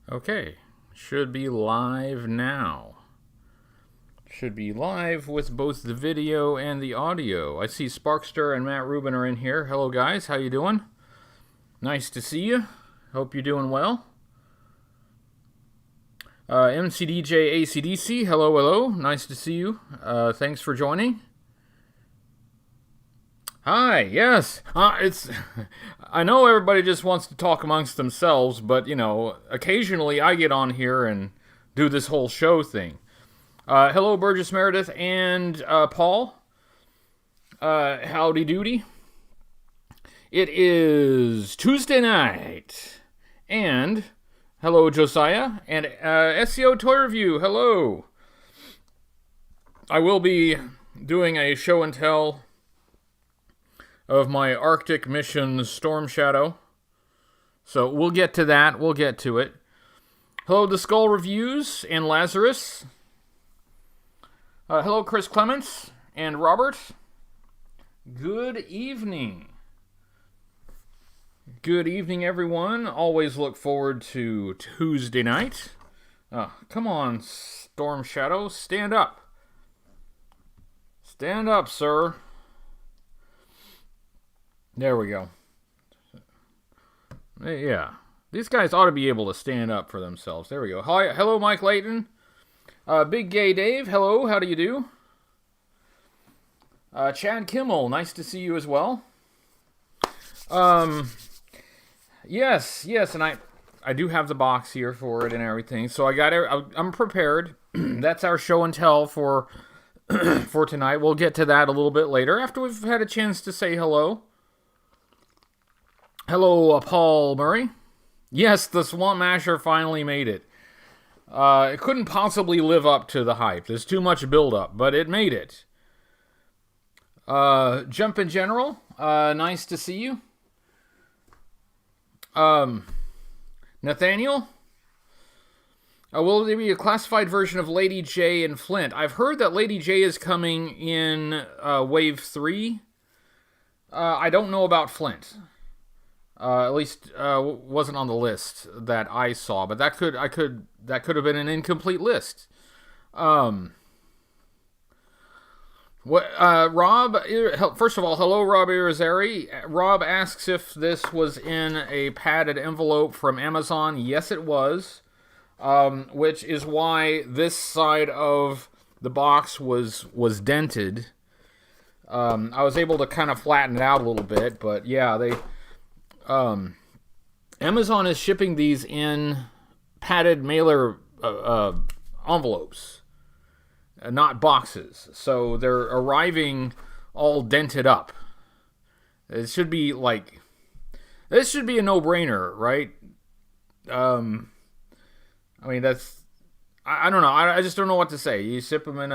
Okay, should be live now. Should be live with both the video and the audio. I see Sparkster and Matt Rubin are in here. Hello guys, how you doing? Nice to see you. Hope you're doing well. MCDJ ACDC, hello. Nice to see you. Thanks for joining. Hi, yes. I know everybody just wants to talk amongst themselves, but, occasionally I get on here and do this whole show thing. Hello, Burgess Meredith and Paul. Howdy doody. It is Tuesday night. And, hello, Josiah. And SEO Toy Review, hello. I will be doing a show and tell of my Arctic mission Storm Shadow. So we'll get to that. We'll get to it. Hello, The Skull Reviews and Lazarus. Hello, Chris Clements and Robert. Good evening. Good evening, everyone. Always look forward to Tuesday night. Come on, Storm Shadow. Stand up. Stand up, sir. There we go. Yeah. These guys ought to be able to stand up for themselves. There we go. Hi, hello, Mike Layton. Big Gay Dave, hello. How do you do? Chad Kimmel, nice to see you as well. Yes, and I do have the box here for it and everything. So I'm prepared. That's our show and tell for tonight. We'll get to that a little bit later after we've had a chance to say hello. Hello, Paul Murray. Yes, the Swamp Masher finally made it. It couldn't possibly live up to the hype. There's too much build-up, but it made it. Jump in General, nice to see you. Nathaniel? Will there be a classified version of Lady J and Flint? I've heard that Lady J is coming in Wave 3. I don't know about Flint. At least wasn't on the list that I saw, but that could have been an incomplete list. Rob, first of all, hello, Rob Irizarry. Rob asks if this was in a padded envelope from Amazon. Yes, it was, which is why this side of the box was dented. I was able to kind of flatten it out a little bit, but yeah, Amazon is shipping these in padded mailer envelopes, not boxes. So they're arriving all dented up. This should be a no-brainer, right? I don't know. I just don't know what to say. You ship them in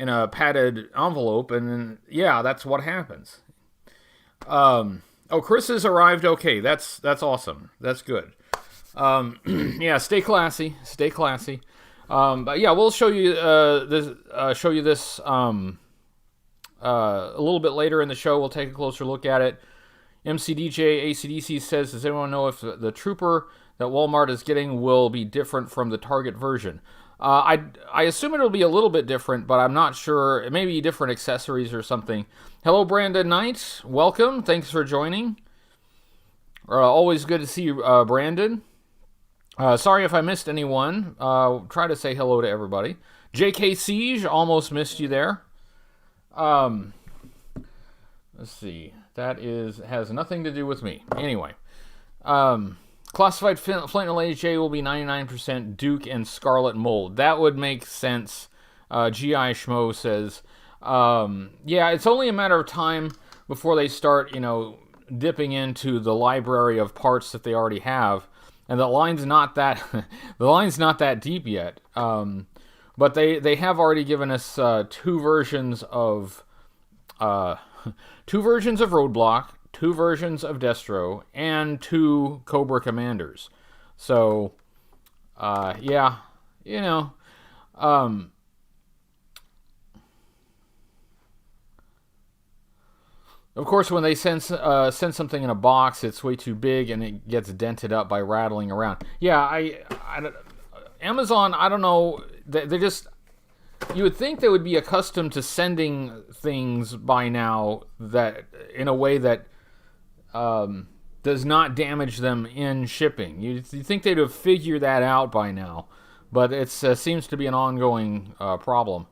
a padded envelope, and then that's what happens. Chris has arrived. Okay, that's awesome. That's good. Stay classy. Stay classy. But yeah, we'll show you this a little bit later in the show. We'll take a closer look at it. MCDJ ACDC says, does anyone know if the Trooper that Walmart is getting will be different from the Target version? I assume it'll be a little bit different, but I'm not sure. It may be different accessories or something. Hello, Brandon Knight. Welcome. Thanks for joining. Always good to see you, Brandon. Sorry if I missed anyone. Try to say hello to everybody. JK Siege, almost missed you there. Let's see. That has nothing to do with me. Anyway. Classified Flint and Lady J will be 99% Duke and Scarlet Mold. That would make sense. G.I. Schmo says, it's only a matter of time before they start, dipping into the library of parts that they already have. And the line's not that deep yet. But they have already given us two versions of Roadblock, two versions of Destro, and two Cobra Commanders. So, Of course, when they send something in a box, it's way too big and it gets dented up by rattling around. Yeah, I Amazon, I don't know, they just, you would think they would be accustomed to sending things by now that in a way that does not damage them in shipping. You think they'd have figured that out by now, but it seems to be an ongoing problem.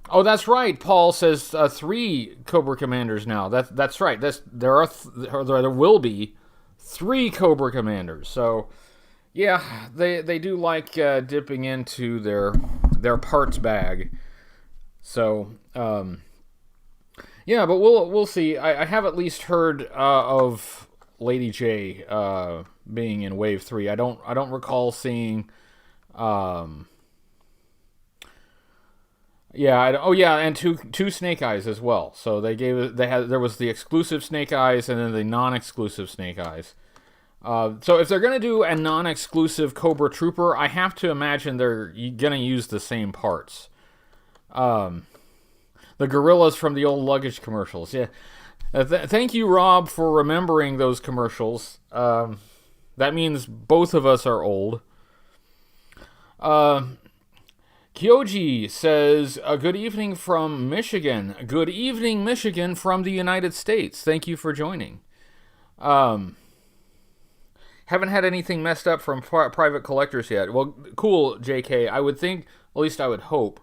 Oh, that's right. Paul says 3 Cobra Commanders now. That's right. There will be 3 Cobra Commanders. So, yeah, they do like dipping into their parts bag. So, yeah, but we'll see. I have at least heard of Lady J being in Wave 3. I don't recall seeing. And two Snake Eyes as well. So there was the exclusive Snake Eyes and then the non-exclusive Snake Eyes. So if they're gonna do a non-exclusive Cobra Trooper, I have to imagine they're gonna use the same parts. The gorillas from the old luggage commercials. Yeah. Thank you, Rob, for remembering those commercials. That means both of us are old. Kyoji says, good evening from Michigan. Good evening, Michigan, from the United States. Thank you for joining. Haven't had anything messed up from private collectors yet. Well, cool, JK. I would think, at least I would hope,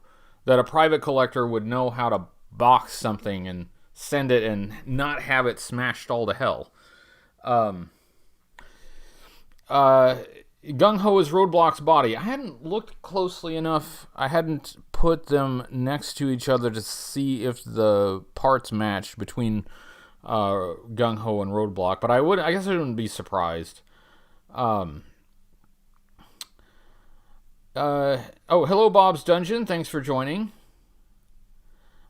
that a private collector would know how to box something and send it and not have it smashed all to hell. Gung-Ho is Roadblock's body. I hadn't looked closely enough. I hadn't put them next to each other to see if the parts matched between Gung-Ho and Roadblock, but I guess I wouldn't be surprised. Hello, Bob's Dungeon. Thanks for joining.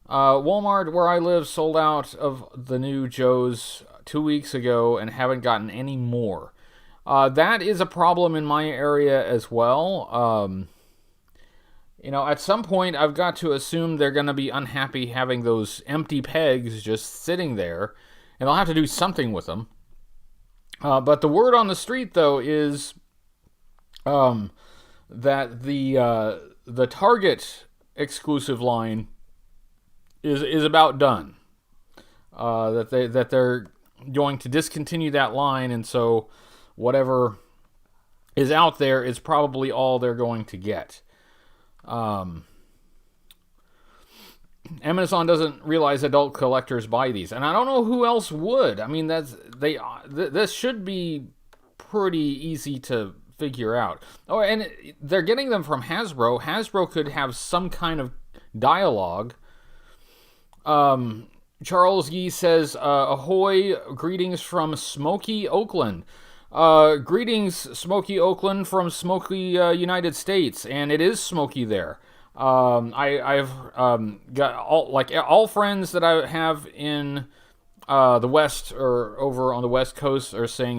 Walmart, where I live, sold out of the new Joes 2 weeks ago and haven't gotten any more. That is a problem in my area as well. At some point, I've got to assume they're going to be unhappy having those empty pegs just sitting there, and they'll have to do something with them. But the word on the street, though, is that the Target exclusive line is about done. That they're going to discontinue that line, and so whatever is out there is probably all they're going to get. Amazon doesn't realize adult collectors buy these, and I don't know who else would. I mean, this should be pretty easy to figure out. Oh, and they're getting them from Hasbro. Hasbro could have some kind of dialogue. Charles Yee says, ahoy, greetings from Smoky, Oakland. Greetings, Smoky, Oakland, from Smoky, United States, and it is smoky there. I've got all friends that I have in the West or over on the West Coast are saying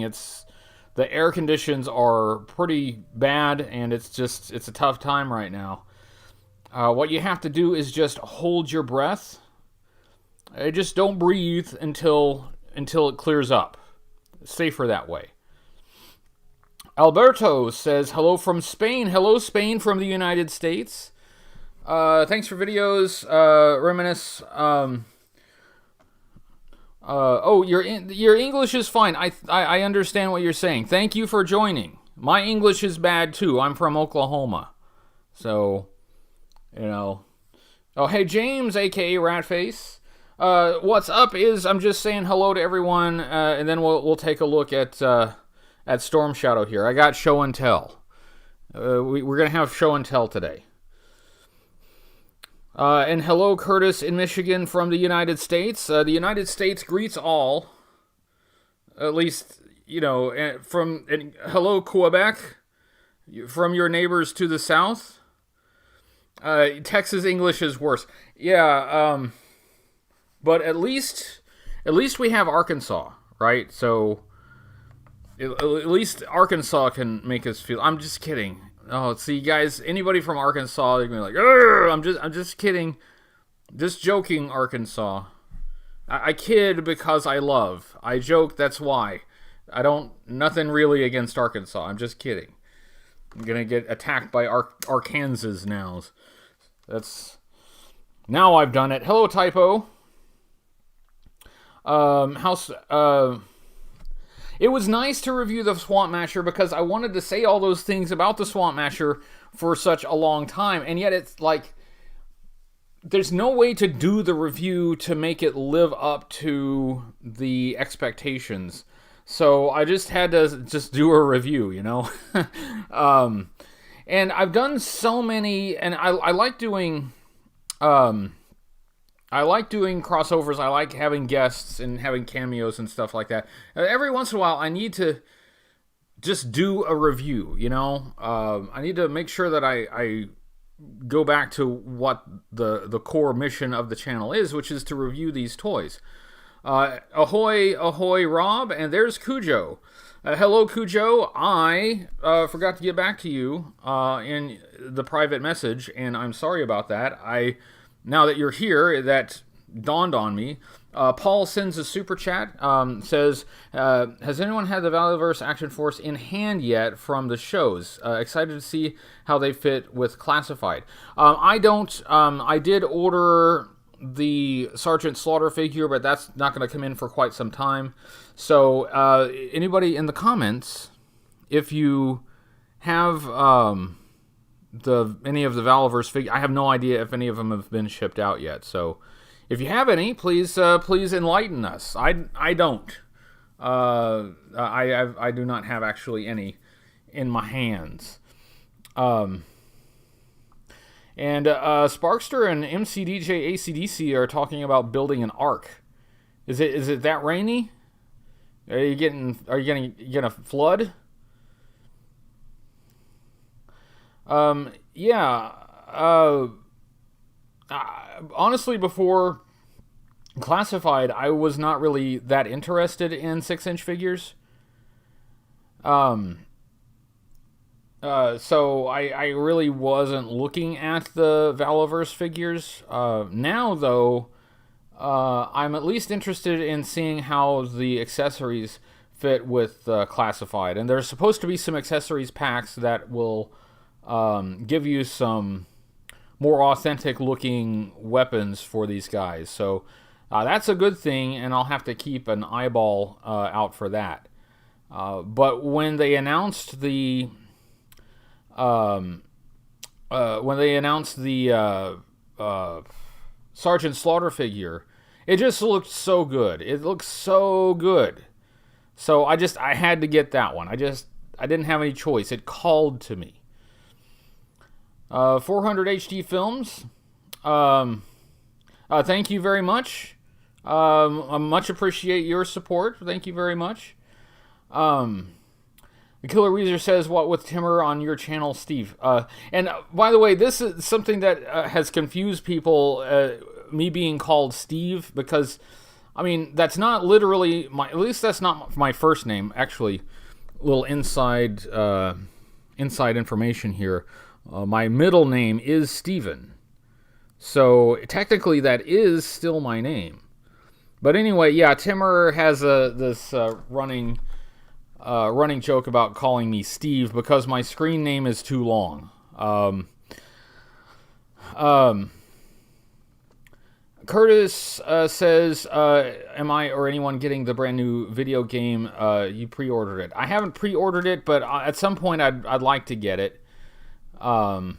the air conditions are pretty bad, and it's a tough time right now. What you have to do is just hold your breath. Just don't breathe until it clears up. It's safer that way. Alberto says, hello from Spain. Hello, Spain from the United States. Thanks for videos. Reminisce. Your English is fine. I understand what you're saying. Thank you for joining. My English is bad, too. I'm from Oklahoma. So, Oh, hey, James, a.k.a. Ratface. What's up is I'm just saying hello to everyone, and then we'll take a look at Storm Shadow here. I got show and tell. We're going to have show and tell today. And hello, Curtis in Michigan from the United States. The United States greets all. At least, hello, Quebec, from your neighbors to the south. Texas English is worse. Yeah, but at least we have Arkansas, right? So at least Arkansas can make us feel. I'm just kidding. Oh, see, guys, anybody from Arkansas, they're gonna be like, I'm just kidding, just joking, Arkansas. I kid because I love. I joke. That's why. Nothing really against Arkansas. I'm just kidding. I'm gonna get attacked by Arkansas now. Now I've done it. Hello, Typo. It was nice to review the Swamp Masher because I wanted to say all those things about the Swamp Masher for such a long time, and yet it's like there's no way to do the review to make it live up to the expectations. So I just had to just do a review, you know? And I've done so many, and I like doing crossovers. I like having guests and having cameos and stuff like that. Every once in a while, I need to just do a review, you know? I need to make sure that I go back to what the core mission of the channel is, which is to review these toys. Ahoy, Rob, and there's Cujo. Hello, Cujo. I forgot to get back to you in the private message, and I'm sorry about that. Now that you're here, that dawned on me. Paul sends a super chat, says, has anyone had the Valleyverse Action Force in hand yet from the shows? Excited to see how they fit with Classified. I don't. I did order the Sergeant Slaughter figure, but that's not going to come in for quite some time. So, anybody in the comments, if you have any of the Valleyverse figures, I have no idea if any of them have been shipped out yet. So, if you have any, please enlighten us. I don't. I do not have actually any in my hands. And Sparkster and MCDJ ACDC are talking about building an ark. Is it that rainy? Are you gonna flood? Yeah. Honestly, before Classified, I was not really that interested in 6-inch figures. So I really wasn't looking at the Valleyverse figures. Now, though, I'm at least interested in seeing how the accessories fit with Classified. And there's supposed to be some accessories packs that will give you some more authentic looking weapons for these guys. So that's a good thing, and I'll have to keep an eyeball out for that. But when they announced the Sergeant Slaughter figure, it just looked so good. It looks so good. So I had to get that one. I didn't have any choice. It called to me. 400 HD Films. Thank you very much. I much appreciate your support. Thank you very much. The Killer Weezer says, what with Timmer on your channel, Steve? And by the way, this is something that has confused people, me being called Steve, because, I mean, that's not literally at least that's not my first name. Actually, a little inside information here. My middle name is Steven. So technically that is still my name. But anyway, yeah, Timmer has this running joke about calling me Steve because my screen name is too long. Curtis says, am I or anyone getting the brand new video game? You pre-ordered it. I haven't pre-ordered it, but at some point I'd like to get it. I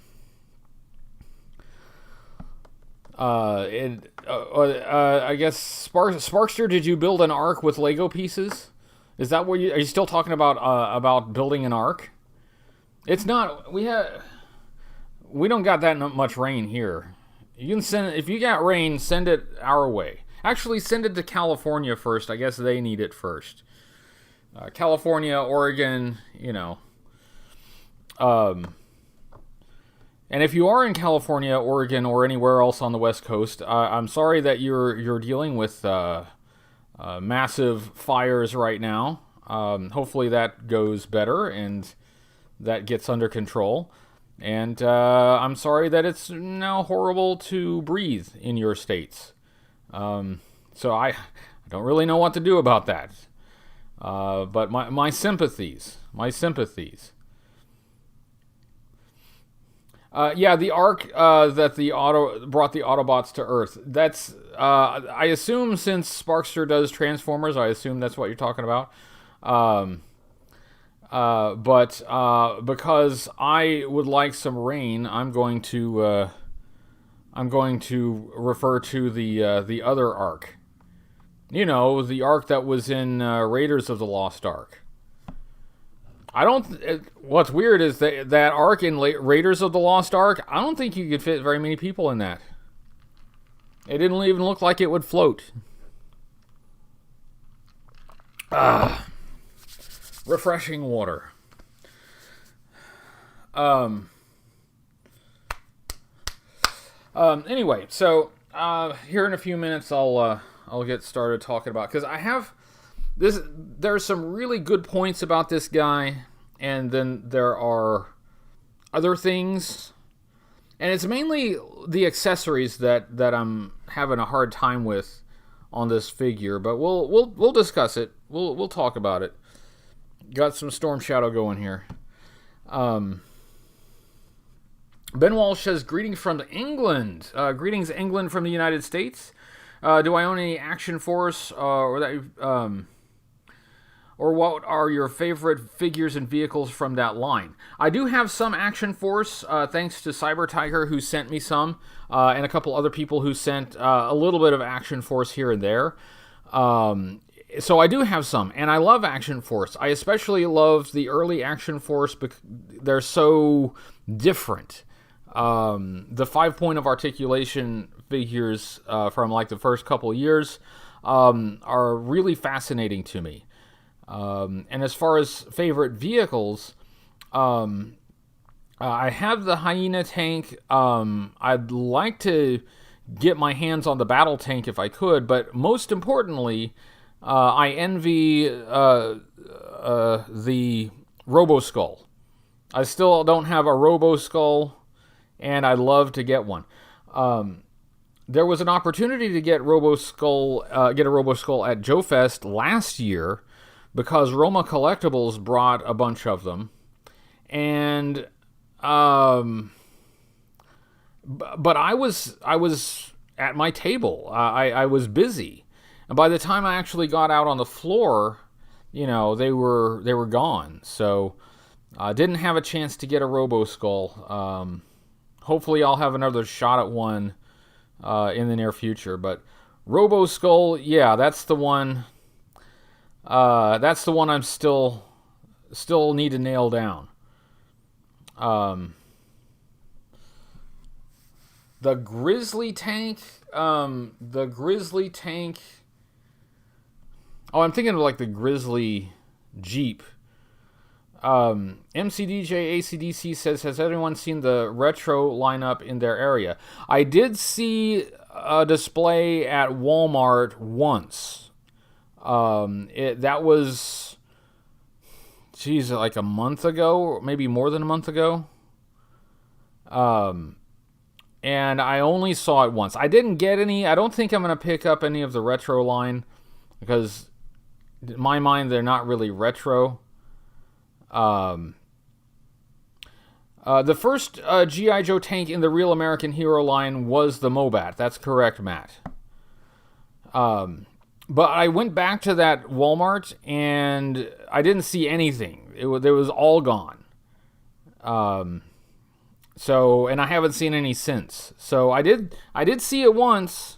guess Sparkster, did you build an ark with Lego pieces? Is that what are you still talking about building an ark? It's not. We don't got that much rain here. You can send, if you got rain, send it our way. Actually, send it to California first. I guess they need it first. California, Oregon, you know. And if you are in California, Oregon, or anywhere else on the West Coast, I'm sorry that you're dealing with massive fires right now. Hopefully that goes better and that gets under control. And I'm sorry that it's now horrible to breathe in your states. So I don't really know what to do about that. But my sympathies. Yeah, the arc that the brought the Autobots to Earth. That's I assume, since Sparkster does Transformers, I assume that's what you're talking about. But because I would like some rain, I'm going to refer to the other arc. You know, the arc that was in Raiders of the Lost Ark. I don't. What's weird is that arc in Raiders of the Lost Ark. I don't think you could fit very many people in that. It didn't even look like it would float. Refreshing water. Anyway, so here in a few minutes I'll get started talking about, because I have this. There's some really good points about this guy, and then there are other things, and it's mainly the accessories that I'm having a hard time with on this figure. But we'll discuss it. We'll talk about it. Got some Storm Shadow going here. Ben Walsh says, greetings from England. Greetings, England, from the United States. Do I own any Action Force, or what are your favorite figures and vehicles from that line? I do have some Action Force, thanks to Cyber Tiger, who sent me some, and a couple other people who sent a little bit of Action Force here and there. So I do have some, and I love Action Force. I especially love the early Action Force because they're so different. The 5-point of articulation figures from like the first couple years are really fascinating to me. And as far as favorite vehicles, I have the Hyena tank. I'd like to get my hands on the battle tank if I could, but most importantly, I envy the Robo Skull. I still don't have a Robo Skull, and I'd love to get one. There was an opportunity to get a Robo Skull at Joe Fest last year, because Roma Collectibles brought a bunch of them, and but I was at my table. I was busy, and by the time I actually got out on the floor, you know, they were gone. So I didn't have a chance to get a Robo Skull. Hopefully, I'll have another shot at one in the near future. But Robo Skull, yeah, that's the one. That's the one I'm still need to nail down. The Grizzly tank. Oh, I'm thinking of like the Grizzly Jeep. MCDJ ACDC says, has anyone seen the retro lineup in their area? I did see a display at Walmart once. That was, geez, like a month ago, or maybe more than a month ago. And I only saw it once. I didn't get any. I don't think I'm going to pick up any of the retro line, because in my mind, they're not really retro. The first G.I. Joe tank in the Real American Hero line was the Mobat. That's correct, Matt. But I went back to that Walmart, and I didn't see anything. It was all gone. So, and I haven't seen any since. So I did see it once,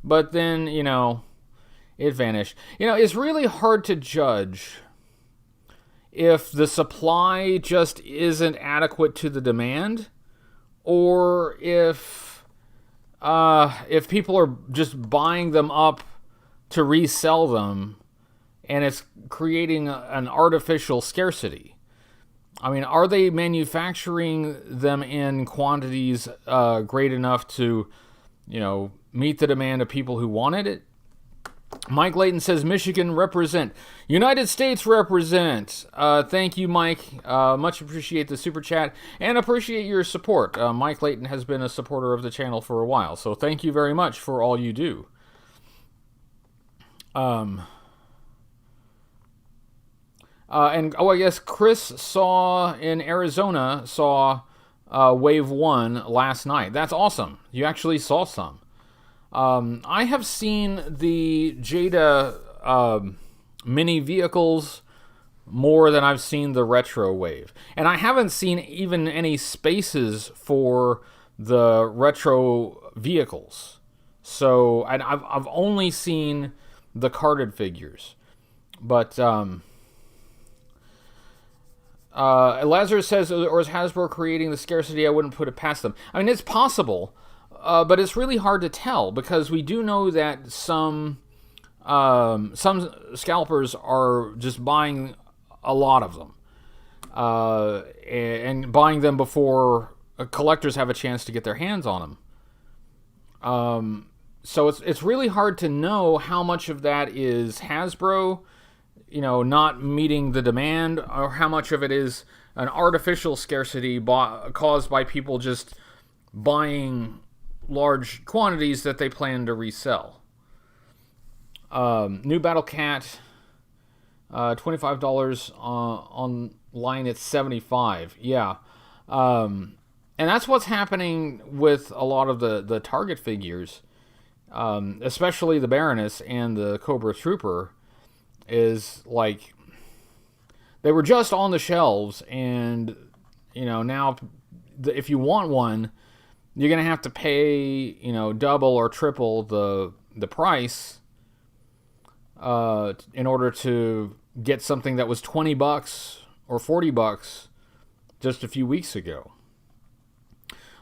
but then, you know, it vanished. You know, it's really hard to judge if the supply just isn't adequate to the demand, or if people are just buying them up to resell them, and it's creating an artificial scarcity. I mean, are they manufacturing them in quantities great enough to, you know, meet the demand of people who wanted it? Mike Layton says, Michigan represent. United States represent. Thank you, Mike. Much appreciate the super chat, and appreciate your support. Mike Layton has been a supporter of the channel for a while, so thank you very much for all you do. And I guess Chris in Arizona saw Wave 1 last night. That's awesome. You actually saw some. I have seen the Jada mini vehicles more than I've seen the retro wave. And I haven't seen even any spaces for the retro vehicles. So I've only seen the carded figures. But Lazarus says, or is Hasbro creating the scarcity? I wouldn't put it past them. I mean, it's possible, but it's really hard to tell because we do know that some scalpers are just buying a lot of them and buying them before collectors have a chance to get their hands on them. So it's really hard to know how much of that is Hasbro, not meeting the demand, or how much of it is an artificial scarcity caused by people just buying large quantities that they plan to resell. New Battle Cat, $25 online. It's $75. Yeah. And that's what's happening with a lot of the Target figures, especially the Baroness and the Cobra Trooper, is like they were just on the shelves, and now if you want one, you're gonna have to pay double or triple the price in order to get something that was $20 or $40 just a few weeks ago.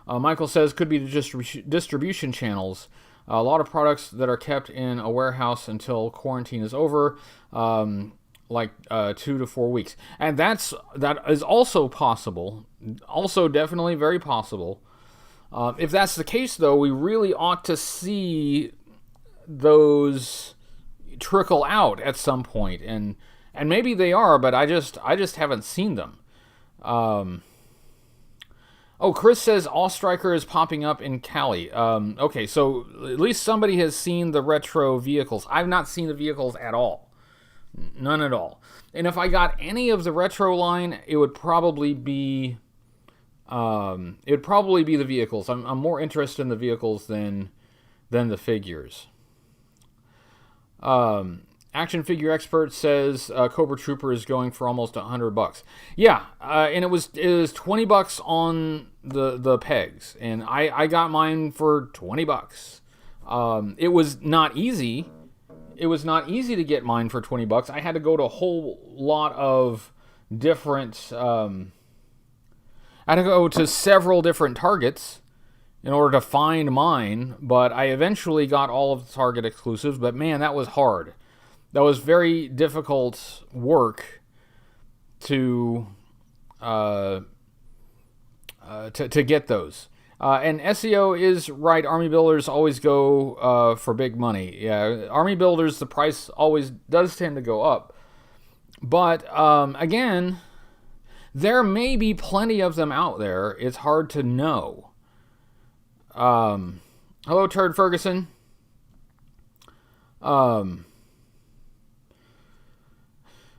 Michael says could be the distribution channels. A lot of products that are kept in a warehouse until quarantine is over, like 2 to 4 weeks. And that is also possible. Also definitely very possible. If that's the case, though, we really ought to see those trickle out at some point. And maybe they are, but I just haven't seen them. Chris says All Striker is popping up in Cali. Okay, so at least somebody has seen the retro vehicles. I've not seen the vehicles at all. None at all. And if I got any of the retro line, it would probably be the vehicles. I'm more interested in the vehicles than the figures. Action Figure Expert says Cobra Trooper is going for almost $100. Yeah, and it was $20 on the pegs, and I got mine for $20. It was not easy. It was not easy to get mine for $20. I had to go to a whole lot of different. I had to go to several different Targets in order to find mine, but I eventually got all of the Target exclusives. But man, that was hard. That was very difficult work to get those. And SEO is right. Army builders always go for big money. Yeah, Army builders, the price always does tend to go up. But again, there may be plenty of them out there. It's hard to know. Hello, Turd Ferguson.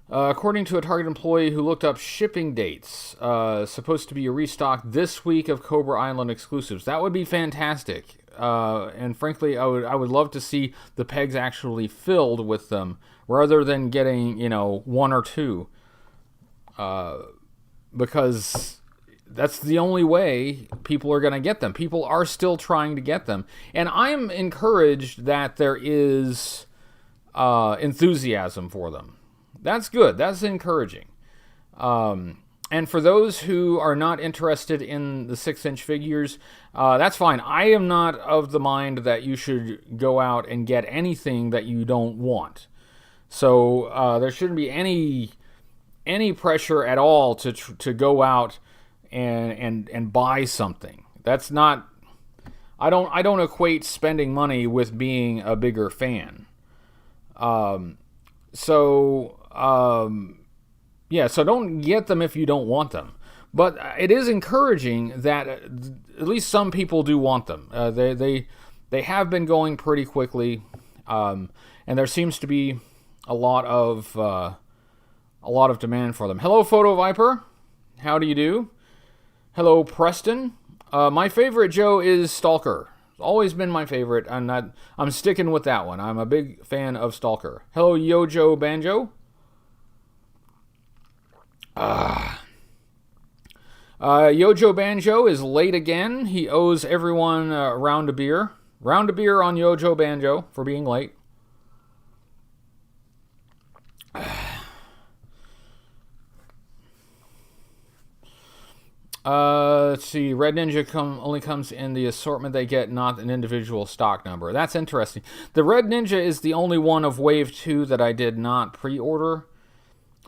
According to a Target employee who looked up shipping dates, supposed to be a restock this week of Cobra Island exclusives. That would be fantastic. And frankly, I would love to see the pegs actually filled with them rather than getting, one or two. Because that's the only way people are going to get them. People are still trying to get them. And I'm encouraged that there is enthusiasm for them. That's good. That's encouraging. And for those who are not interested in the 6-inch figures, that's fine. I am not of the mind that you should go out and get anything that you don't want. So there shouldn't be any pressure at all to go out and buy something. That's not. I don't equate spending money with being a bigger fan. So don't get them if you don't want them. But it is encouraging that at least some people do want them. They have been going pretty quickly, and there seems to be a lot of demand for them. Hello, Photo Viper. How do you do? Hello, Preston. My favorite Joe is Stalker. It's always been my favorite. I'm sticking with that one. I'm a big fan of Stalker. Hello, Yojo Banjo. Yojo Banjo is late again. He owes everyone a round of beer. Round of beer on Yojo Banjo for being late. Let's see. Red Ninja only comes in the assortment they get, not an individual stock number. That's interesting. The Red Ninja is the only one of Wave 2 that I did not pre-order.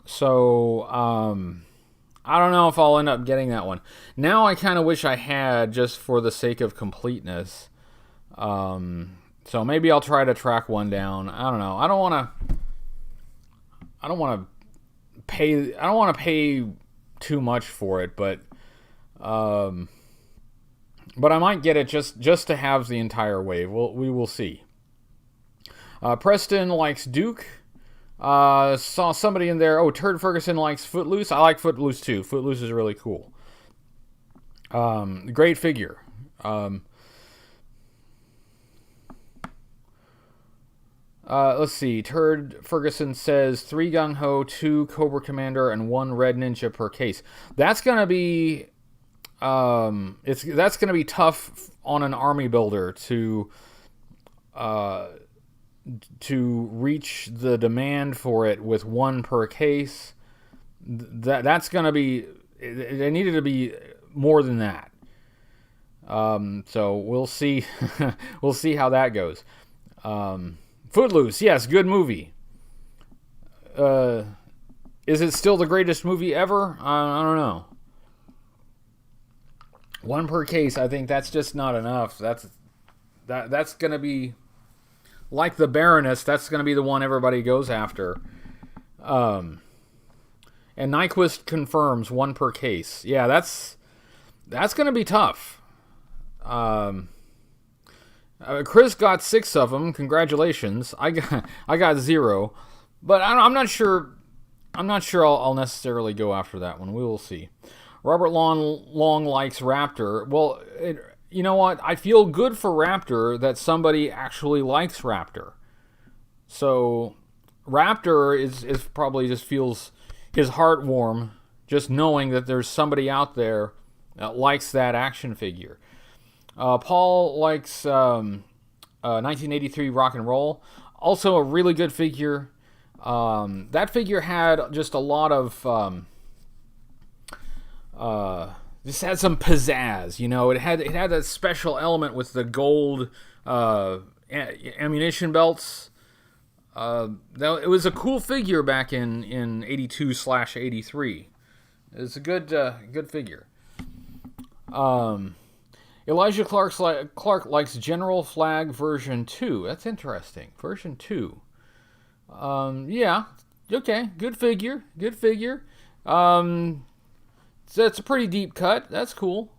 So, I don't know if I'll end up getting that one. Now I kind of wish I had, just for the sake of completeness. So maybe I'll try to track one down. I don't know. I don't want to pay too much for it, but I might get it just to have the entire wave. We will see. Preston likes Duke. Saw somebody in there. Oh, Turd Ferguson likes Footloose. I like Footloose too. Footloose is really cool. Great figure. Let's see. Turd Ferguson says 3 Gung Ho, 2 Cobra Commander, and 1 Red Ninja per case. That's gonna be that's gonna be tough on an army builder to reach the demand for it with 1 per case. That's gonna be. It needed to be more than that. So we'll see. We'll see how that goes. Footloose, yes, good movie. Is it still the greatest movie ever? I don't know. 1 per case, I think that's just not enough. That's going to be like the Baroness. That's going to be the one everybody goes after. And Nyquist confirms 1 per case. Yeah, that's going to be tough. Chris got 6 of them. Congratulations. I got 0, but I'm not sure. I'll necessarily go after that one. We will see. Robert Long likes Raptor. Well, you know what? I feel good for Raptor that somebody actually likes Raptor. So Raptor is probably just feels his heart warm just knowing that there's somebody out there that likes that action figure. Paul likes 1983 Rock and Roll. Also a really good figure. That figure had just a lot of just had some pizzazz, you know. It had that special element with the gold ammunition belts. It was a cool figure back in 82/83. It's a good figure. Elijah Clark likes General Flag version 2. That's interesting. Version 2. Yeah. Okay. Good figure. So it's a pretty deep cut. That's cool.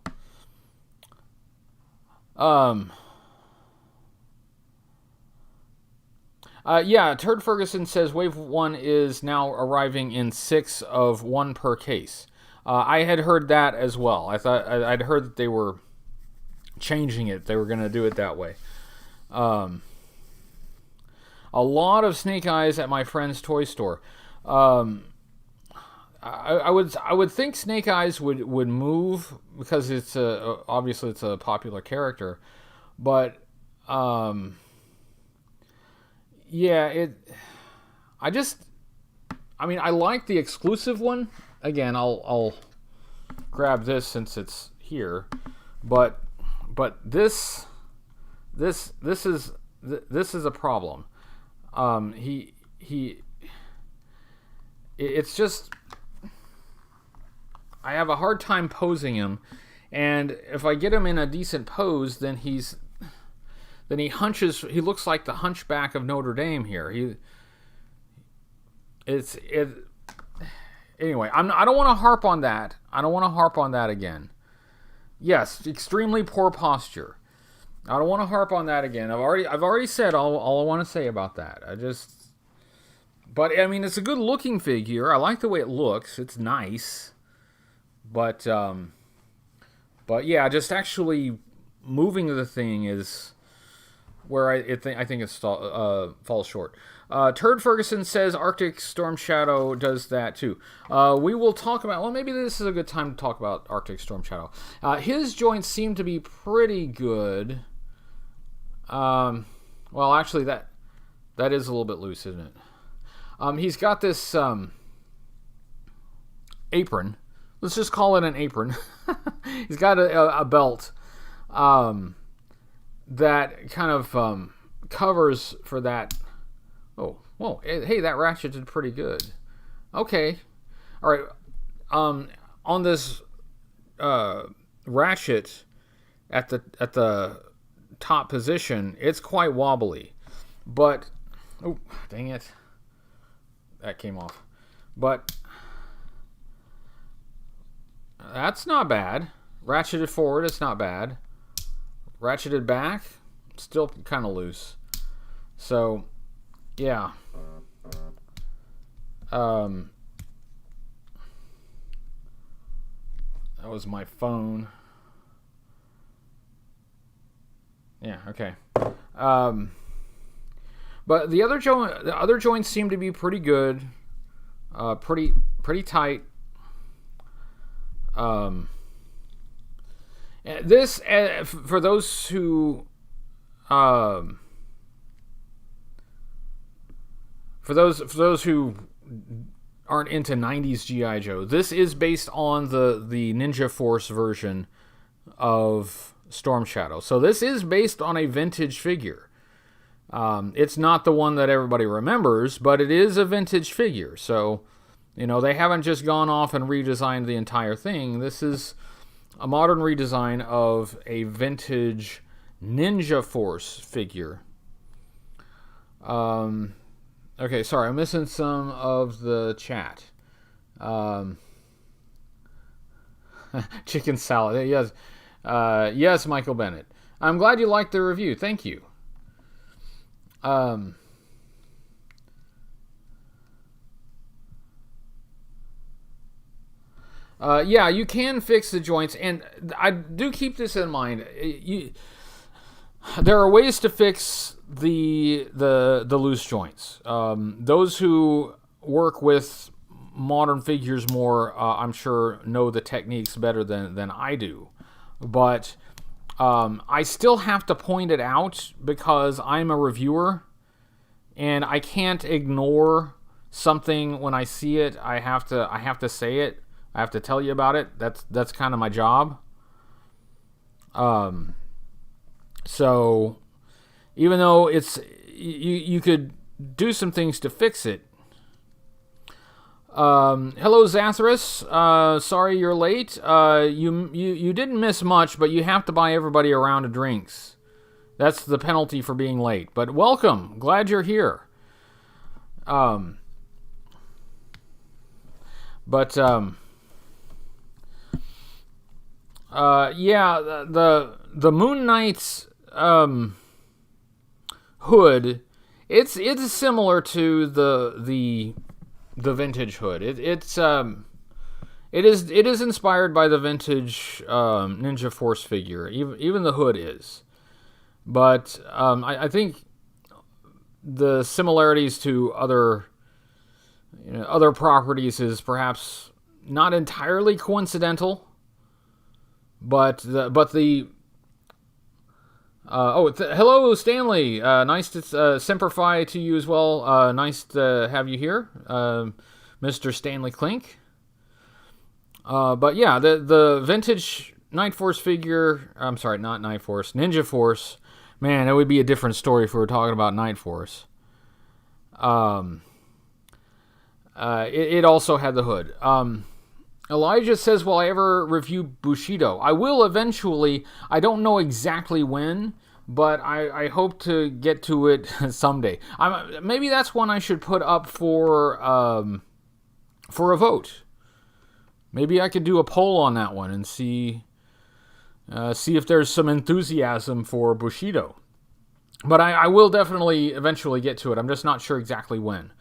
Yeah, Turd Ferguson says Wave 1 is now arriving in 6 of 1 per case. I had heard that as well. I'd heard that they were changing it. They were going to do it that way. A lot of Snake Eyes at my friend's toy store. I would think Snake Eyes would move because it's obviously it's a popular character, but yeah, I like the exclusive one. Again, I'll grab this since it's here, but this is a problem. It's just, I have a hard time posing him, and if I get him in a decent pose, then he hunches. He looks like the Hunchback of Notre Dame here. Anyway, I don't want to harp on that. I don't want to harp on that again. Yes, extremely poor posture. I don't want to harp on that again. I've already said all I want to say about that. But I mean, it's a good looking figure. I like the way it looks. It's nice, but But yeah, just actually moving the thing is where I think it falls short. Turd Ferguson says Arctic Storm Shadow does that too. We will talk about. Well, maybe this is a good time to talk about Arctic Storm Shadow. His joints seem to be pretty good. Well, actually, that is a little bit loose, isn't it? He's got this apron. Let's just call it an apron. He's got a belt that kind of covers for that. Oh, whoa! Hey, that ratchet did pretty good. Okay, all right. On this ratchet at the top position, it's quite wobbly, but oh, dang it, that came off. But that's not bad. Ratcheted forward, it's not bad. Ratcheted back, still kind of loose. So, yeah. That was my phone. Yeah, okay. But the other joints seem to be pretty good. Pretty tight. This for those who for those who aren't into 90s G.I. Joe, this is based on the Ninja Force version of Storm Shadow. So this is based on a vintage figure. It's not the one that everybody remembers, but it is a vintage figure. So, you know, they haven't just gone off and redesigned the entire thing. This is a modern redesign of a vintage Ninja Force figure. Okay, sorry, I'm missing some of the chat. Chicken salad. Yes, yes, Michael Bennett. I'm glad you liked the review. Thank you. Yeah, you can fix the joints, and I do keep this in mind. There are ways to fix the loose joints. Those who work with modern figures more, I'm sure, know the techniques better than I do. But I still have to point it out because I'm a reviewer, and I can't ignore something when I see it. I have to say it. I have to tell you about it. That's kind of my job. So even though it's you could do some things to fix it. Hello, Zathras. Sorry you're late. You didn't miss much, but you have to buy everybody a round of drinks. That's the penalty for being late. But welcome. Glad you're here. Yeah, the Moon Knight's hood, it's similar to the vintage hood. It is inspired by the vintage Ninja Force figure. Even the hood is, but I think the similarities to other properties is perhaps not entirely coincidental. But hello, Stanley. Nice to Semper Fi to you as well. Nice to have you here, Mr. Stanley Klink. But yeah, the vintage Night Force figure. I'm sorry, not Night Force, Ninja Force. Man, it would be a different story if we were talking about Night Force. It also had the hood. Elijah says, will I ever review Bushido? I will eventually. I don't know exactly when, but I hope to get to it someday. Maybe that's one I should put up for a vote. Maybe I could do a poll on that one and see if there's some enthusiasm for Bushido. But I will definitely eventually get to it. I'm just not sure exactly when.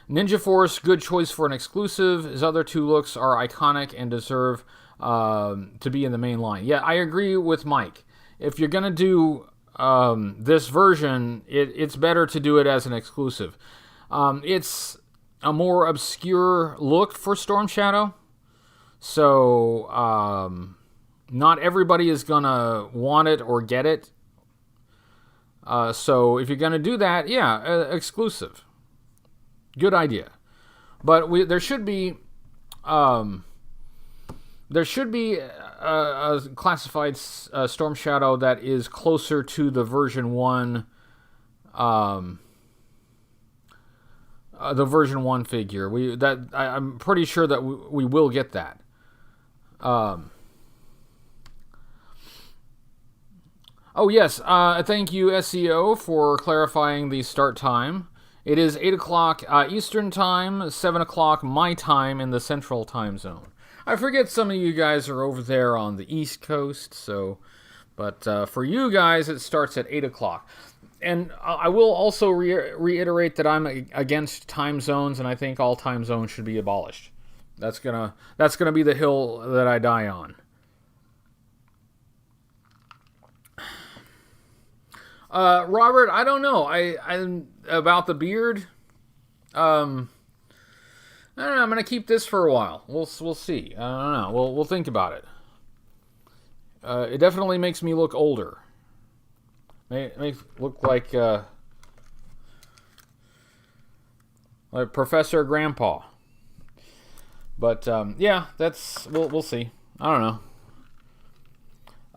Ninja Force, good choice for an exclusive. His other two looks are iconic and deserve to be in the main line. Yeah, I agree with Mike. If you're going to do this version, it's better to do it as an exclusive. It's a more obscure look for Storm Shadow. So, not everybody is going to want it or get it. So, if you're going to do that, yeah, exclusive. Good idea. But there should be a classified Storm Shadow that is closer to the version 1 figure. I'm pretty sure that we will get that. Oh yes, thank you SEO for clarifying the start time. It is 8 o'clock Eastern time, 7 o'clock my time in the Central Time Zone. I forget some of you guys are over there on the East Coast, but for you guys it starts at 8 o'clock. And I will also reiterate that I'm against time zones, and I think all time zones should be abolished. That's gonna be the hill that I die on. Robert, I don't know. I'm about the beard. I don't know. I'm gonna keep this for a while. We'll see. I don't know. We'll think about it. It definitely makes me look older. Makes look like Professor Grandpa. But yeah, we'll see. I don't know.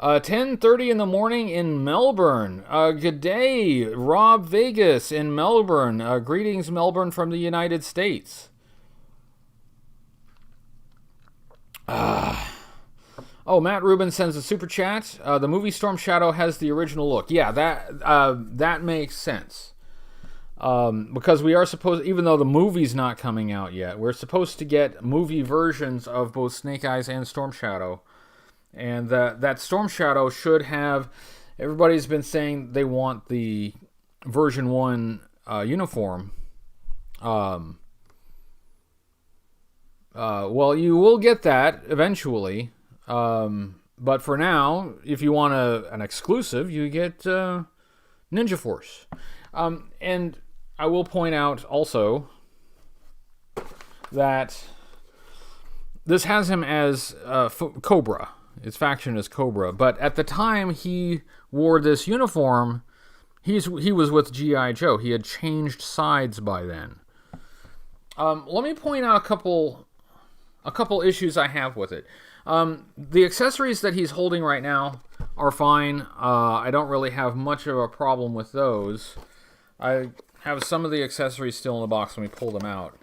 10:30 in the morning in Melbourne. Good day, Rob Vegas in Melbourne. Greetings, Melbourne, from the United States. Oh, Matt Rubin sends a super chat. The movie Storm Shadow has the original look. Yeah, that makes sense. Because we are supposed, even though the movie's not coming out yet, we're supposed to get movie versions of both Snake Eyes and Storm Shadow. And that Storm Shadow should have... Everybody's been saying they want the version 1 uniform. Well, you will get that eventually. But for now, if you want an exclusive, you get Ninja Force. And I will point out also that this has him as Cobra. His faction is Cobra. But at the time he wore this uniform, he was with G.I. Joe. He had changed sides by then. Let me point out a couple issues I have with it. The accessories that he's holding right now are fine. I don't really have much of a problem with those. I have some of the accessories still in the box when we pull them out.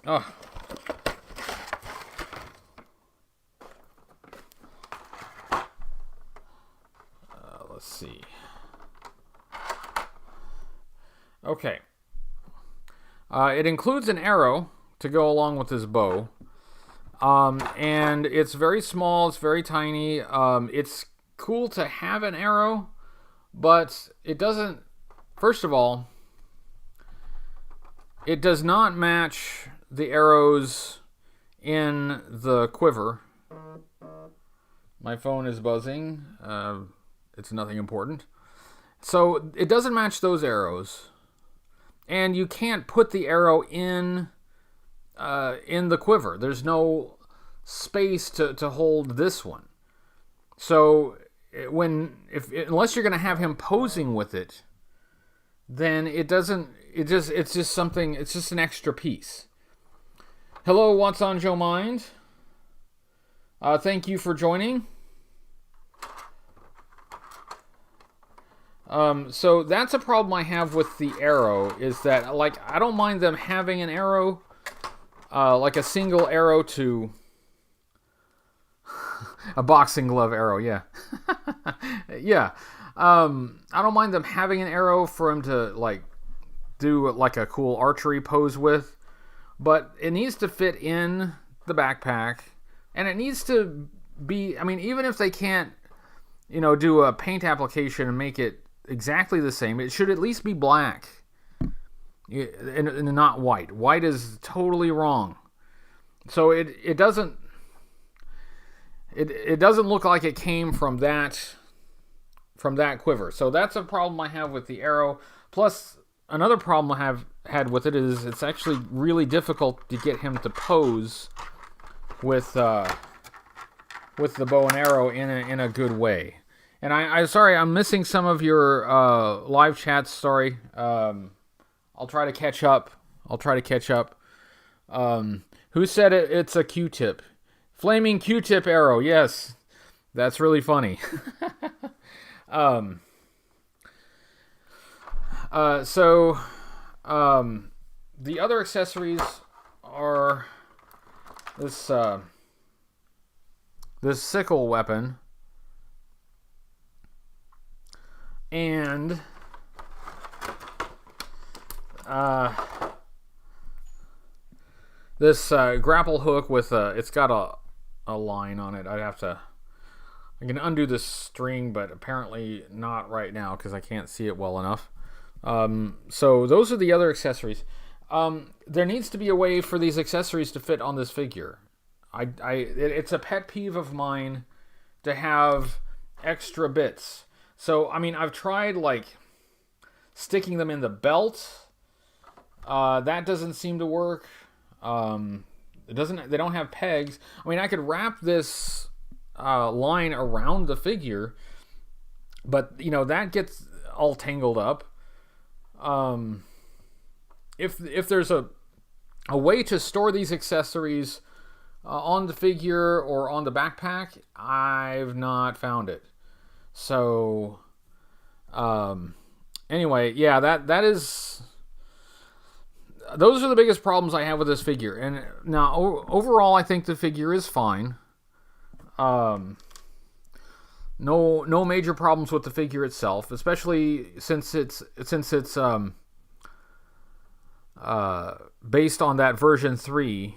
Oh. Let's see. Okay. It includes an arrow to go along with his bow. And it's very small, it's very tiny. It's cool to have an arrow, but it doesn't, first of all, it does not match the arrows in the quiver. My phone is buzzing. It's nothing important. So it doesn't match those arrows. And you can't put the arrow in the quiver. There's no space to hold this one. So unless you're going to have him posing with it, then it's just an extra piece. Hello, what's on Joe Mind? Thank you for joining. So that's a problem I have with the arrow, is that, like, I don't mind them having an arrow, like a single arrow to a boxing glove arrow, yeah. Yeah. I don't mind them having an arrow for him to, like, do like a cool archery pose with, but it needs to fit in the backpack, and it needs to be, I mean, even if they can't, do a paint application and make it exactly the same, it should at least be black. and not white. White is totally wrong. So it doesn't look like it came from that quiver. So that's a problem I have with the arrow. Plus, another problem I have had with it is it's actually really difficult to get him to pose with the bow and arrow in a good way. And I'm sorry, I'm missing some of your live chats. Sorry. I'll try to catch up. Who said it's a Q-tip? Flaming Q-tip arrow. Yes, that's really funny. The other accessories are this sickle weapon and this grapple hook with it's got a line on it. I can undo this string, but apparently not right now because I can't see it well enough. So those are the other accessories. There needs to be a way for these accessories to fit on this figure. It's a pet peeve of mine to have extra bits. So, I mean, I've tried, like, sticking them in the belt. That doesn't seem to work. They don't have pegs. I mean, I could wrap this line around the figure, but, you know, that gets all tangled up. If there's a way to store these accessories on the figure or on the backpack, I've not found it. So, anyway, yeah, those are the biggest problems I have with this figure. And now, overall, I think the figure is fine. No major problems with the figure itself, especially since it's based on that version 3.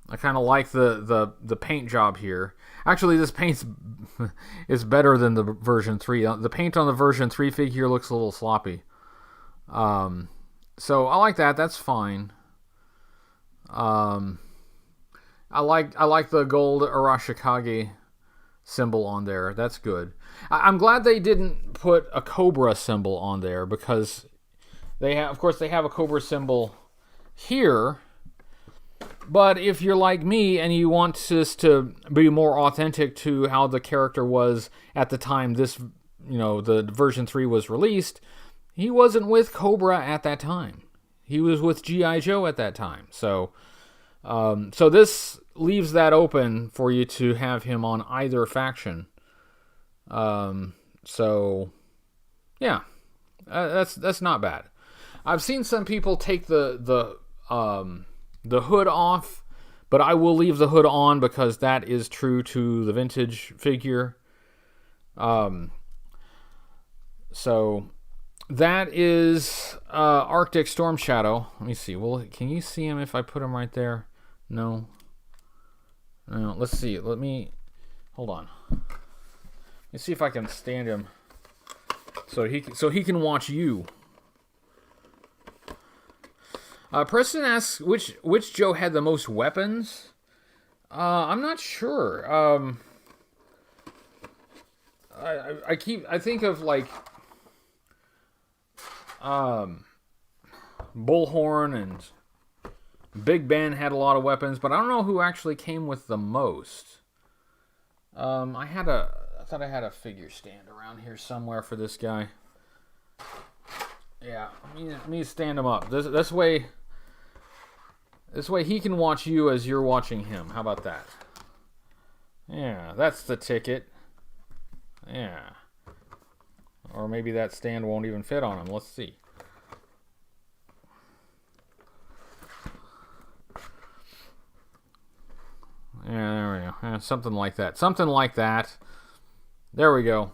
I kind of like the paint job here. Actually, this paint is better than the version 3. The paint on the version 3 figure looks a little sloppy. So I like that. That's fine. I like the gold Arashikage symbol on there. That's good. I'm glad they didn't put a Cobra symbol on there because of course they have a Cobra symbol here. But if you're like me and you want this to be more authentic to how the character was at the time the version 3 was released, he wasn't with Cobra at that time. He was with G.I. Joe at that time. So this leaves that open for you to have him on either faction. So yeah, that's not bad. I've seen some people take the hood off, but I will leave the hood on because that is true to the vintage figure. So that is Arctic Storm Shadow. Let me see. Well, can you see him if I put him right there? No. Let's see. Hold on. Let's see if I can stand him so he can watch you. Preston asks which Joe had the most weapons. I'm not sure. I think of like Bullhorn and Big Ben had a lot of weapons, but I don't know who actually came with the most. I thought I had a figure stand around here somewhere for this guy. Yeah, let me stand him up. This way he can watch you as you're watching him. How about that? Yeah, that's the ticket. Yeah. Or maybe that stand won't even fit on him. Let's see. Yeah, there we go. Yeah, something like that. Something like that. There we go.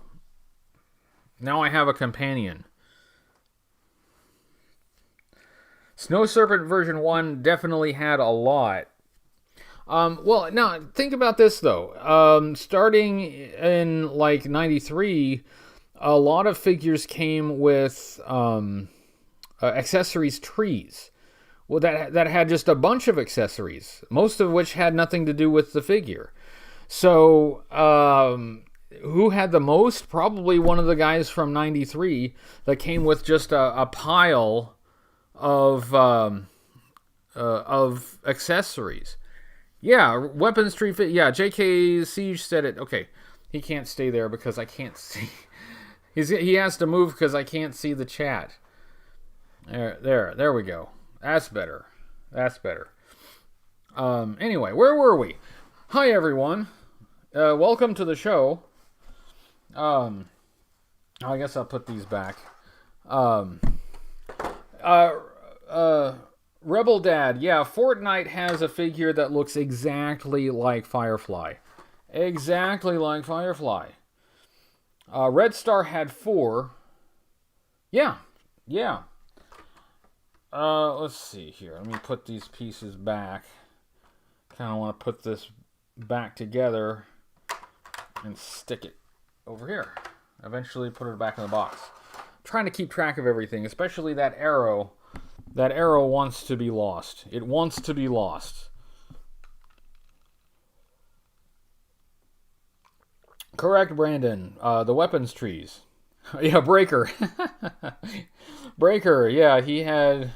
Now I have a companion. Snow Serpent version 1 definitely had a lot. Well, now, think about this, though. Starting in, like, 93, a lot of figures came with accessories trees. Well, that had just a bunch of accessories, most of which had nothing to do with the figure. So, who had the most? Probably one of the guys from '93 that came with just a pile of accessories. Yeah, weapons tree fit. Yeah, JK Siege said it. Okay, he can't stay there because I can't see. He has to move because I can't see the chat. There we go. That's better. Anyway, where were we? Hi, everyone. Welcome to the show. I guess I'll put these back. Rebel Dad. Yeah, Fortnite has a figure that looks exactly like Firefly. Exactly like Firefly. Red Star had 4. Yeah. Let's see here. Let me put these pieces back. Kind of want to put this back together and stick it over here. Eventually put it back in the box. I'm trying to keep track of everything, especially that arrow. That arrow wants to be lost. It wants to be lost. Correct, Brandon. The weapons trees. Yeah, Breaker. Breaker, yeah, he had...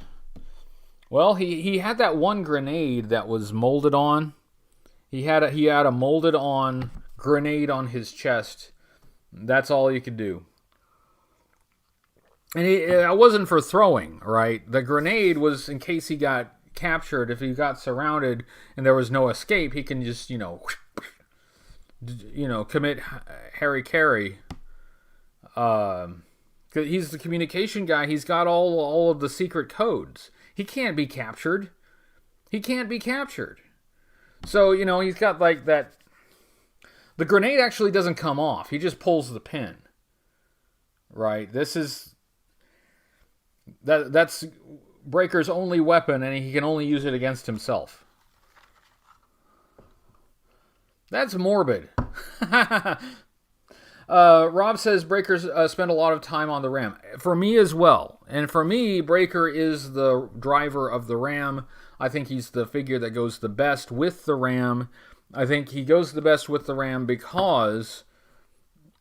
Well, he had that one grenade that was molded on. He had a molded on grenade on his chest. That's all you could do. And it wasn't for throwing, right? The grenade was in case he got captured. If he got surrounded and there was no escape, he can just, commit Harry Carey. He's the communication guy. He's got all of the secret codes. He can't be captured. So, he's got like that. The grenade actually doesn't come off. He just pulls the pin. Right? That's Breaker's only weapon, and he can only use it against himself. That's morbid. Rob says Breaker's spent a lot of time on the RAM. For me as well. And for me, Breaker is the driver of the RAM. I think he's the figure that goes the best with the RAM. I think he goes the best with the RAM because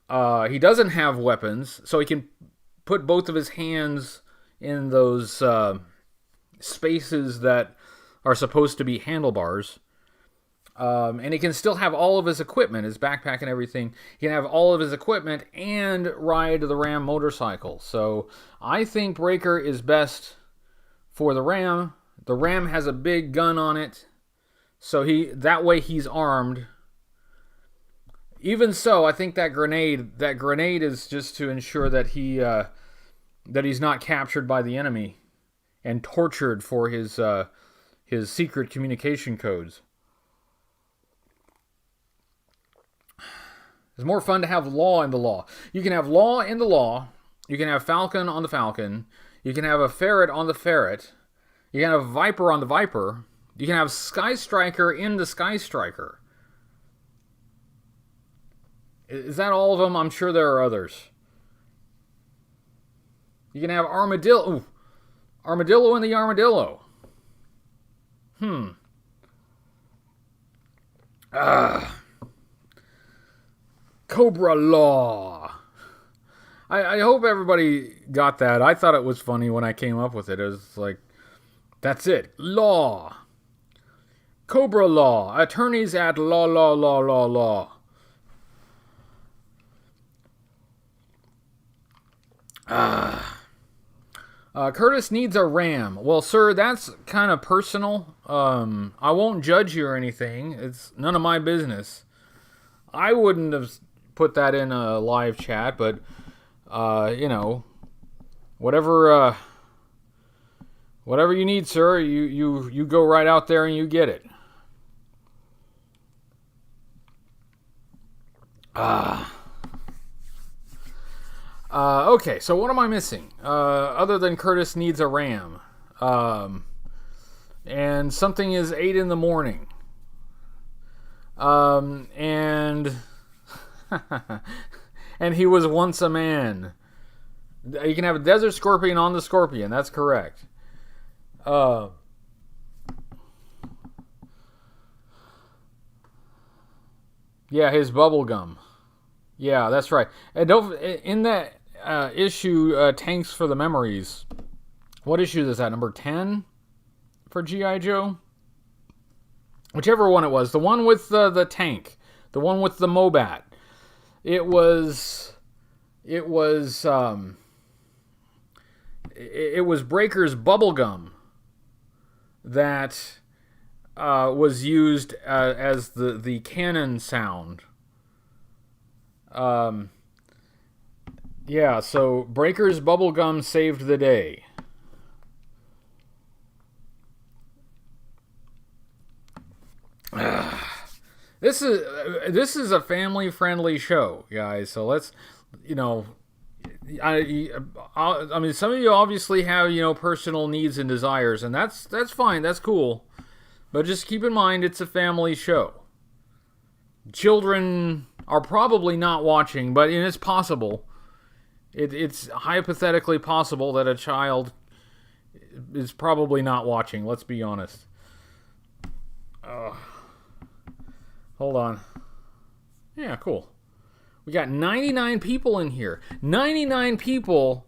he doesn't have weapons, so he can put both of his hands in those spaces that are supposed to be handlebars. And he can still have all of his equipment, his backpack and everything. He can have all of his equipment and ride the Ram motorcycle. So I think Breaker is best for the Ram. The Ram has a big gun on it. So that way he's armed. Even so, I think that grenade is just to ensure that he's not captured by the enemy and tortured for his secret communication codes. It's more fun to have Law in the Law. You can have Law in the Law. You can have Falcon on the Falcon. You can have a Ferret on the Ferret. You can have Viper on the Viper. You can have Sky Striker in the Sky Striker. Is that all of them? I'm sure there are others. You can have Armadillo. Ooh, Armadillo in the Armadillo. Cobra Law. I hope everybody got that. I thought it was funny when I came up with it. It was like, that's it. Law. Cobra Law. Attorneys at law. Curtis needs a RAM. Well, sir, that's kind of personal. I won't judge you or anything. It's none of my business. I wouldn't have put that in a live chat, but whatever you need, sir, you go right out there and you get it. Okay, so what am I missing? Other than Curtis needs a RAM. And something is 8 in the morning. And and he was once a man. You can have a desert scorpion on the scorpion. That's correct. Yeah, his bubble gum. Yeah, that's right. And don't in that issue, Tanks for the Memories. What issue is that? Number 10 for G.I. Joe? Whichever one it was. The one with the tank. The one with the Mobat. It was Breaker's bubblegum that was used as the cannon sound. Yeah, so Breaker's bubblegum saved the day. This is a family-friendly show, guys. So let's, I mean, some of you obviously have personal needs and desires, and that's fine. That's cool. But just keep in mind, it's a family show. Children are probably not watching, but it's possible. It's hypothetically possible that a child is probably not watching. Let's be honest. Hold on. Yeah, cool. We got 99 people in here. 99 people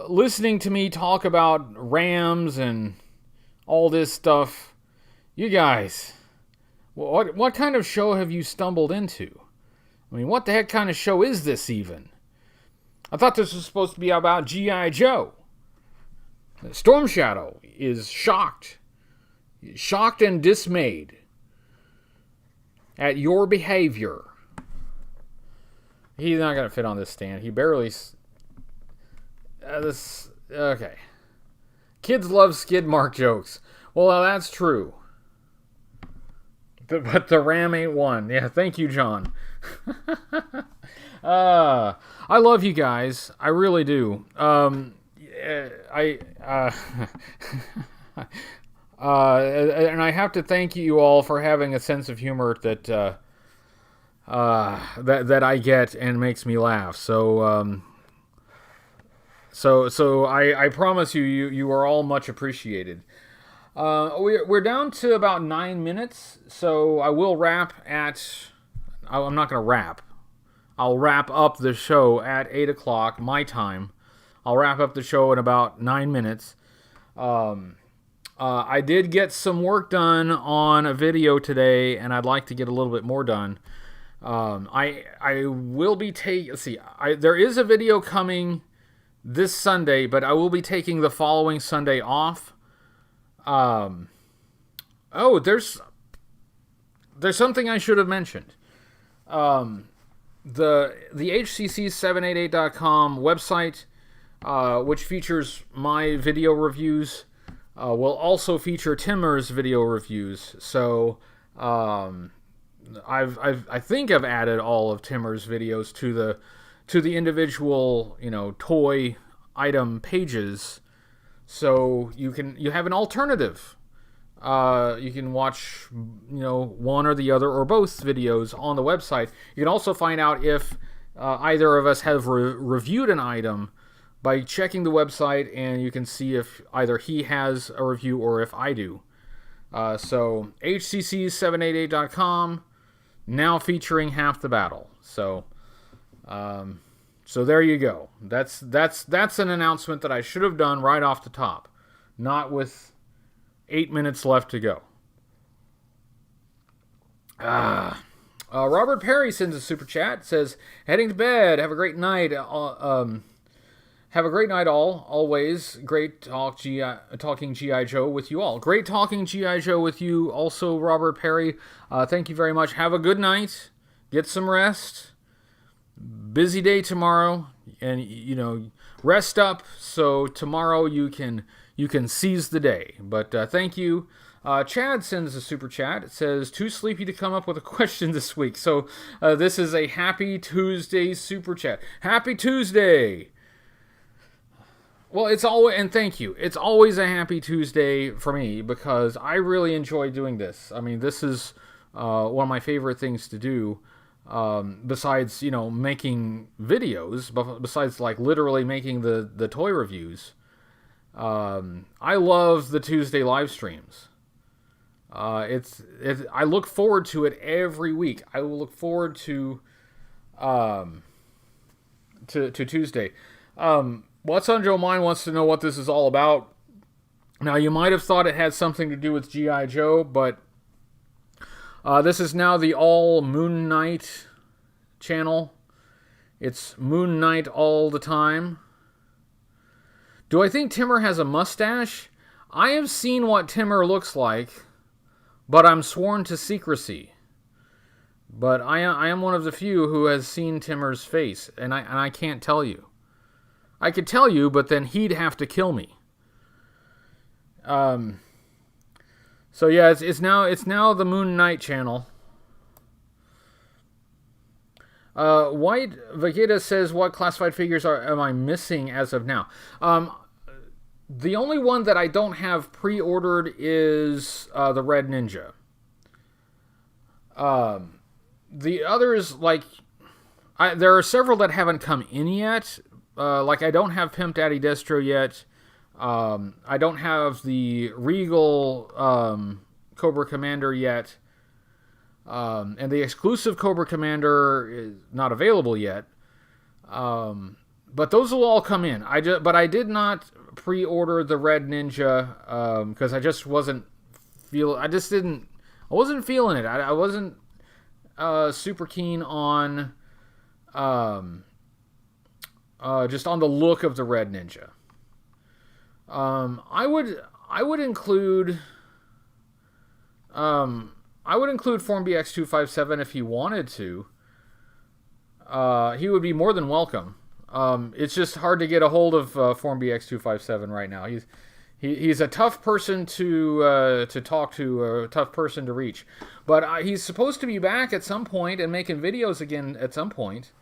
listening to me talk about Rams and all this stuff. You guys, what kind of show have you stumbled into? I mean, what the heck kind of show is this even? I thought this was supposed to be about G.I. Joe. Storm Shadow is shocked and dismayed at your behavior. He's not going to fit on this stand. He barely... Okay. Kids love skid mark jokes. Well, that's true. But the Ram ain't one. Yeah, thank you, John. I love you guys. I really do. And I have to thank you all for having a sense of humor that I get and makes me laugh. So I promise you are all much appreciated. We're down to about 9 minutes, so I will wrap at... I'm not going to wrap. I'll wrap up the show at 8 o'clock, my time. I'll wrap up the show in about 9 minutes. I did get some work done on a video today, and I'd like to get a little bit more done. I will be taking... Let's see. There is a video coming this Sunday, but I will be taking the following Sunday off. There's something I should have mentioned. The HCC788.com website, which features my video reviews, will also feature Timmer's video reviews. So I think I've added all of Timmer's videos to the individual toy item pages. So you have an alternative. You can watch, one or the other or both videos on the website. You can also find out if either of us have reviewed an item by checking the website, and you can see if either he has a review or if I do. So HCC788.com, now featuring Half the Battle. So there you go. That's an announcement that I should have done right off the top, not with 8 minutes left to go. Robert Perry sends a super chat. Says, heading to bed. Have a great night. Have a great night, all. Always great talking G.I. Joe with you all. Great talking G.I. Joe with you also, Robert Perry. Thank you very much. Have a good night. Get some rest. Busy day tomorrow, and rest up so tomorrow you can seize the day. But thank you. Chad sends a super chat. It says, too sleepy to come up with a question this week. So this is a Happy Tuesday super chat. Happy Tuesday. Well, it's always, and thank you. It's always a Happy Tuesday for me because I really enjoy doing this. I mean, this is one of my favorite things to do. besides, making videos, besides like literally making the toy reviews. I love the Tuesday live streams. I look forward to it every week. I will look forward to Tuesday. What's on Joe Mind wants to know what this is all about. Now, you might have thought it had something to do with G.I. Joe, but this is now the All Moon Knight channel. It's Moon Knight all the time. Do I think Timur has a mustache? I have seen what Timur looks like, but I'm sworn to secrecy. But I am one of the few who has seen Timur's face, and I can't tell you. I could tell you, but then he'd have to kill me. So yeah, it's now the Moon Knight channel. White Vegeta says, what classified figures am I missing as of now? The only one that I don't have pre-ordered is the Red Ninja. The others, there are several that haven't come in yet. I don't have Pimp Daddy Destro yet. I don't have the Regal Cobra Commander yet. And the exclusive Cobra Commander is not available yet. But those will all come in. But I did not pre-order the Red Ninja because I just wasn't feeling it. I wasn't super keen on just on the look of the Red Ninja. I would include Form BX257 if he wanted to. He would be more than welcome. It's just hard to get a hold of Form BX257 right now. He's a tough person to talk to, a tough person to reach. But he's supposed to be back at some point and making videos again at some point.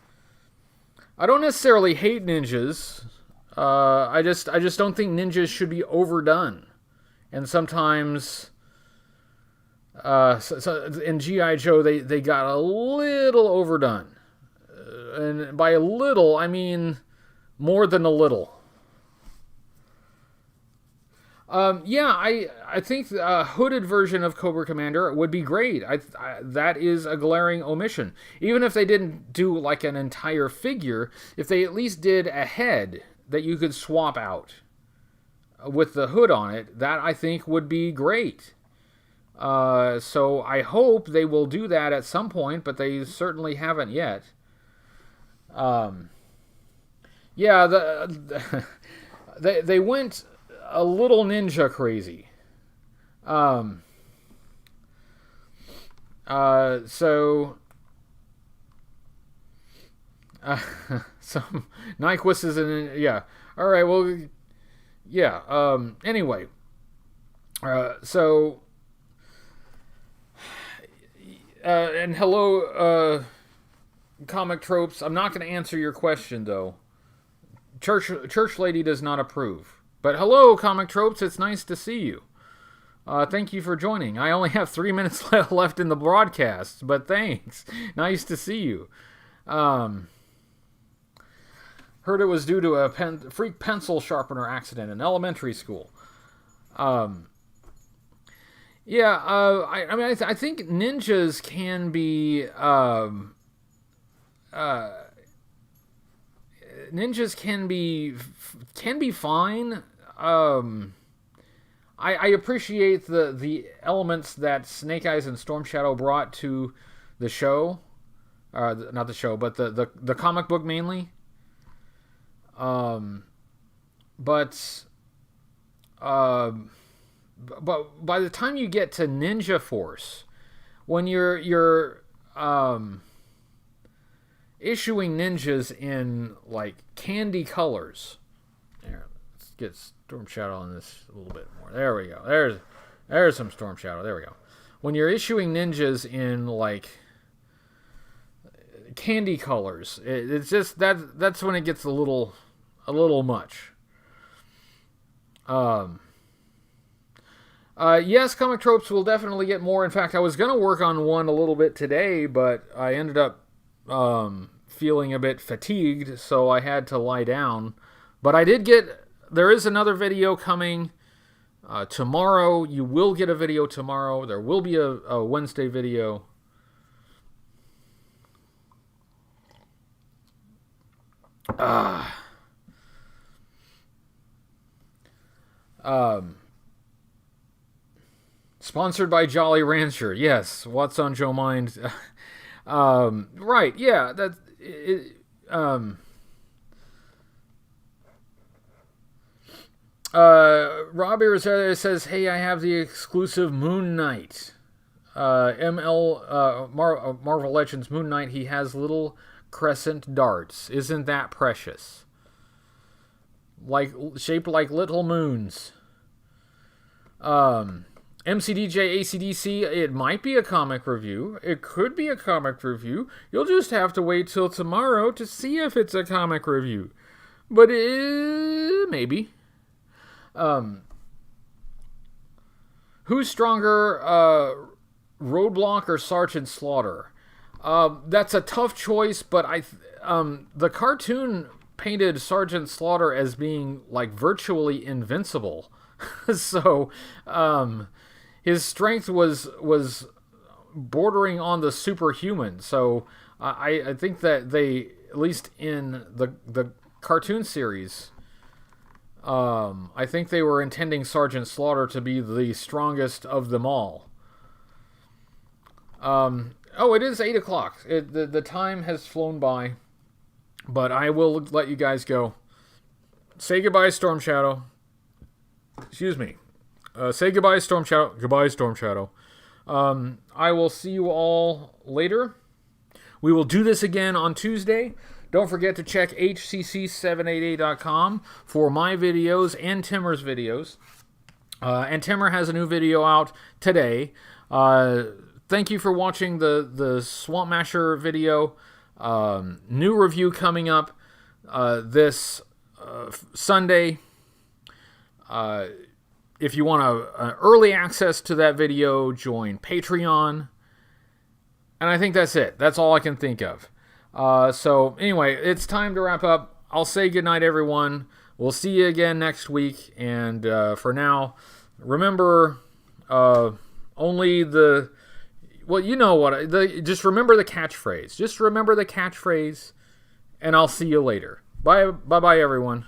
I don't necessarily hate ninjas. I just don't think ninjas should be overdone. And sometimes, in G.I. Joe, they got a little overdone. And by a little, I mean more than a little. I think a hooded version of Cobra Commander would be great. That is a glaring omission. Even if they didn't do like an entire figure, if they at least did a head that you could swap out with the hood on it, that I think would be great. So I hope they will do that at some point, but they certainly haven't yet. They went a little ninja crazy. Some Nyquist is in, yeah. All right, well, yeah. Anyway, and hello, Comic Tropes. I'm not going to answer your question though. Church Lady does not approve. But hello, Comic Tropes. It's nice to see you. Thank you for joining. I only have 3 minutes left in the broadcast, but thanks. Nice to see you. Heard it was due to a freak pencil sharpener accident in elementary school. I think ninjas can be fine. I appreciate the elements that Snake Eyes and Storm Shadow brought to the show, not the show, but the comic book mainly. But by the time you get to Ninja Force, when you're issuing ninjas in like candy colors. There, let's get Storm Shadow on this a little bit more. There we go. There's some Storm Shadow. There we go. When you're issuing ninjas in like candy colors, it's just that's when it gets a little much. Yes, Comic Tropes will definitely get more. In fact, I was gonna work on one a little bit today, but I ended up feeling a bit fatigued, so I had to lie down. But there is another video coming tomorrow. You will get a video tomorrow. There will be a Wednesday video. Sponsored by Jolly Rancher. Yes, what's on Joe Mind? Right, yeah, Rob Irizarry says, "Hey, I have the exclusive Moon Knight. Marvel Legends Moon Knight. He has little crescent darts. Isn't that precious? Shaped like little moons." MCDJ ACDC, it might be a comic review. It could be a comic review. You'll just have to wait till tomorrow to see if it's a comic review. But maybe. Who's stronger, Roadblock or Sergeant Slaughter? That's a tough choice, but the cartoon painted Sergeant Slaughter as being like virtually invincible. So, his strength was bordering on the superhuman. So I think that they, at least in the cartoon series, I think they were intending Sergeant Slaughter to be the strongest of them all. Oh, it is 8 o'clock. The time has flown by, but I will let you guys go. Say goodbye, Storm Shadow. Excuse me. Say goodbye, Storm Shadow. Goodbye, Storm Shadow. I will see you all later. We will do this again on Tuesday. Don't forget to check HCC788.com for my videos and Timmer's videos. And Timmer has a new video out today. Thank you for watching the Swamp Masher video. New review coming up this Sunday. If you want early access to that video, join Patreon. And I think that's it. That's all I can think of. So anyway, it's time to wrap up. I'll say goodnight, everyone. We'll see you again next week. And for now, remember only the... Well, you know what. Just remember the catchphrase. Just remember the catchphrase. And I'll see you later. Bye-bye, everyone.